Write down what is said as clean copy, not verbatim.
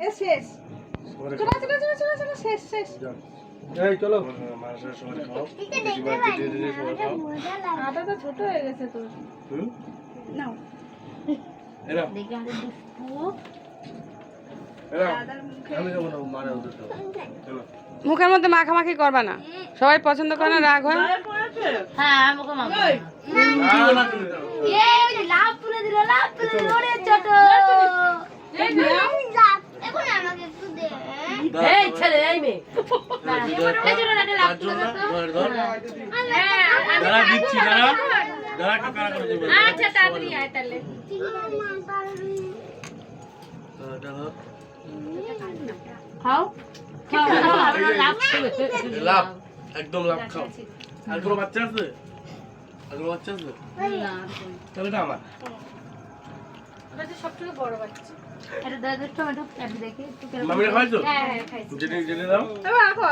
এ শেষ চলো চলো চলো চলো চলো শেষ শেষ এই চলো মাছের সময় খাও বেশি মাছ দিতে সময় খাও আটা তো ছোট হয়ে গেছে তোর নাও এরা দেখি আমাদের দুষ্টু এরা দাদার মুখে আমি যাবো না মারা ওদের তো চলো মুখের মধ্যে মাখামাখি করবা না, সবাই পছন্দ করে না, রাগ হয়। হ্যাঁ আমাকে মামা না তুমি যাও এই লাভ তুলে দিল ওরে ছোট এখন আমাকে একটু দে এই ছেলে এই মেয়ে দাঁড়া দিচ্ছি দাঁড়া দাঁড়া কারা করে দেবো আচ্ছা তাড়াতাড়ি আয় তাহলে খাও লাভ একদম লাভ খাও আর কোনো বাচ্চা আছে আর কোনো বাচ্চা আছে তাহলে এটা আমার ওটা তো সবথেকে বড় বাচ্চা এটা দাদা টমেটো দেখি মামিরা খাইছো হ্যাঁ খাইছি জেনে জেনে দাও এবার রাখো